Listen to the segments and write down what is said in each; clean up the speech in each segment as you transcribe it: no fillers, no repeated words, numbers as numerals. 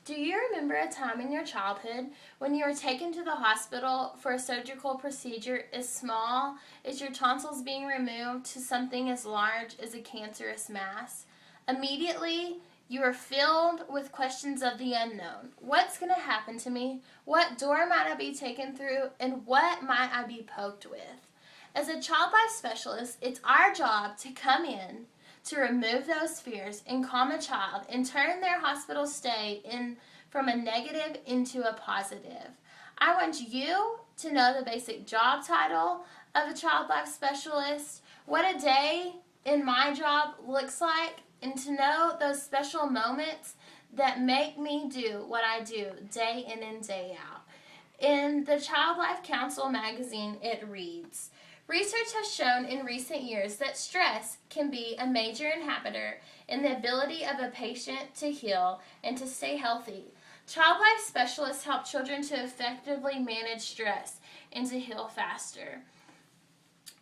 Do you remember a time in your childhood when you were taken to the hospital for a surgical procedure as small as your tonsils being removed to something as large as a cancerous mass? Immediately, you were filled with questions of the unknown. What's going to happen to me? What door might I be taken through? And what might I be poked with? As a child life specialist, it's our job to come in to remove those fears and calm a child and turn their hospital stay from a negative into a positive. I want you to know the basic job title of a child life specialist, what a day in my job looks like, and to know those special moments that make me do what I do day in and day out. In the Child Life Council magazine, it reads, research has shown in recent years that stress can be a major inhibitor in the ability of a patient to heal and to stay healthy. Child life specialists help children to effectively manage stress and to heal faster.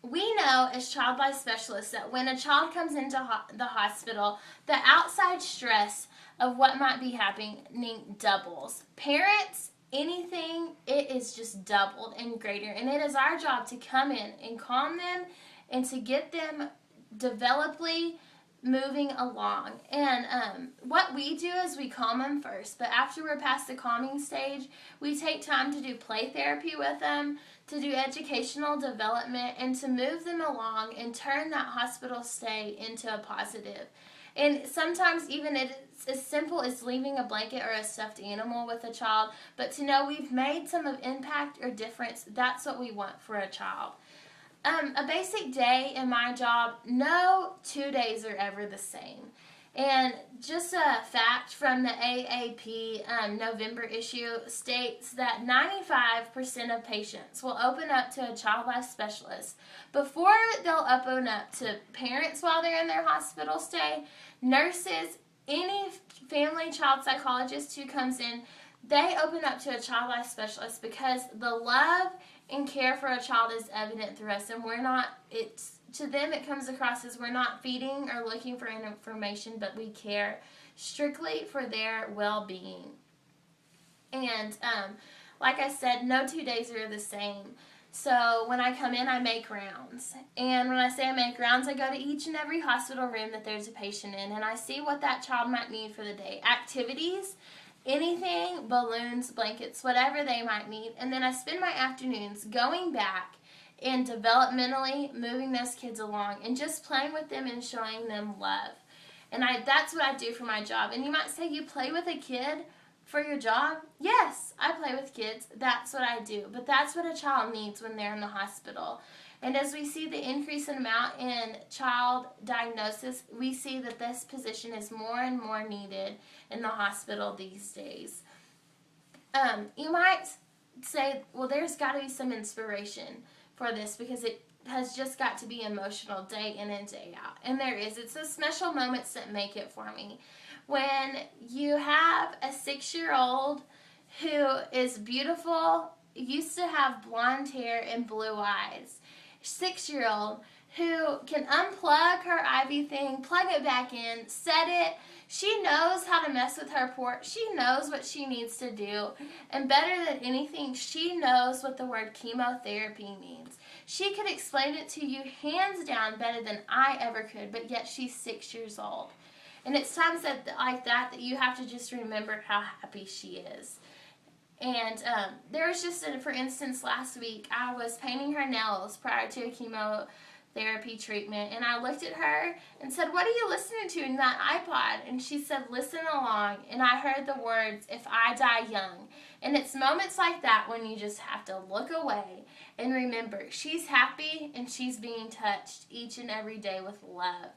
We know as child life specialists that when a child comes into the hospital, the outside stress of what might be happening doubles. Parents, anything, it is just doubled and greater. And it is our job to come in and calm them and to get them developmentally moving along. And what we do is we calm them first, but after we're past the calming stage, we take time to do play therapy with them, to do educational development, and to move them along and turn that hospital stay into a positive. And sometimes even it's as simple as leaving a blanket or a stuffed animal with a child, but to know we've made some of impact or difference, that's what we want for a child. A basic day in my job, no 2 days are ever the same. And just a fact from the AAP November issue states that 95% of patients will open up to a child life specialist before they'll open up to parents while they're in their hospital stay, nurses, any family child psychologist who comes in. They open up to a child life specialist because the love and care for a child is evident through us, and to them it comes across as we're not feeding or looking for information, but we care strictly for their well-being. And like I said, no 2 days are the same. So when I come in, I make rounds. And when I say I make rounds, I go to each and every hospital room that there's a patient in, and I see what that child might need for the day. Activities, anything, balloons, blankets, whatever they might need. And then I spend my afternoons going back and developmentally moving those kids along and just playing with them and showing them love. And that's what I do for my job. And you might say, you play with a kid for your job? Yes, I play with kids. That's what I do. But that's what a child needs when they're in the hospital. And as we see the increase in amount in child diagnosis, we see that this position is more and more needed in the hospital these days. You might say, well, there's got to be some inspiration for this because it has just got to be emotional day in and day out. And there is. It's the special moments that make it for me. When you have a 6-year-old who is beautiful, used to have blonde hair and blue eyes, 6-year-old who can unplug her IV thing, plug it back in, set it. She knows how to mess with her port. She knows what she needs to do. And better than anything, she knows what the word chemotherapy means. She could explain it to you hands down better than I ever could, but yet she's 6 years old. And it's times like that you have to just remember how happy she is. And there was just, for instance, last week, I was painting her nails prior to a chemotherapy treatment, and I looked at her and said, what are you listening to in that iPod? And she said, listen along, and I heard the words, if I die young. And it's moments like that when you just have to look away and remember, she's happy and she's being touched each and every day with love.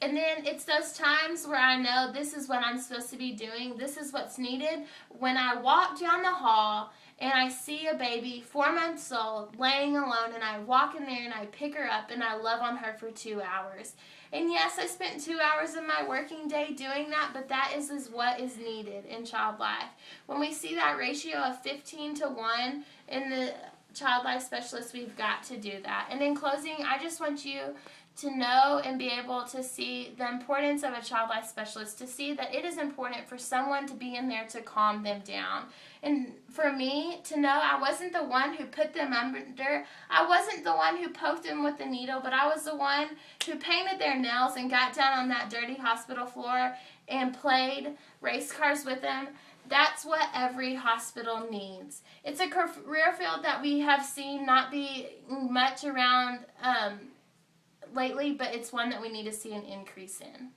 And then it's those times where I know this is what I'm supposed to be doing. This is what's needed. When I walk down the hall and I see a baby, 4 months old, laying alone, and I walk in there and I pick her up and I love on her for 2 hours. And yes, I spent 2 hours of my working day doing that, but that is what is needed in child life. When we see that ratio of 15-1 in the child life specialist, we've got to do that. And in closing, I just want you to know and be able to see the importance of a child life specialist, to see that it is important for someone to be in there to calm them down. And for me to know I wasn't the one who put them under, I wasn't the one who poked them with the needle, but I was the one who painted their nails and got down on that dirty hospital floor and played race cars with them. That's what every hospital needs. It's a career field that we have seen not be much around lately, but it's one that we need to see an increase in.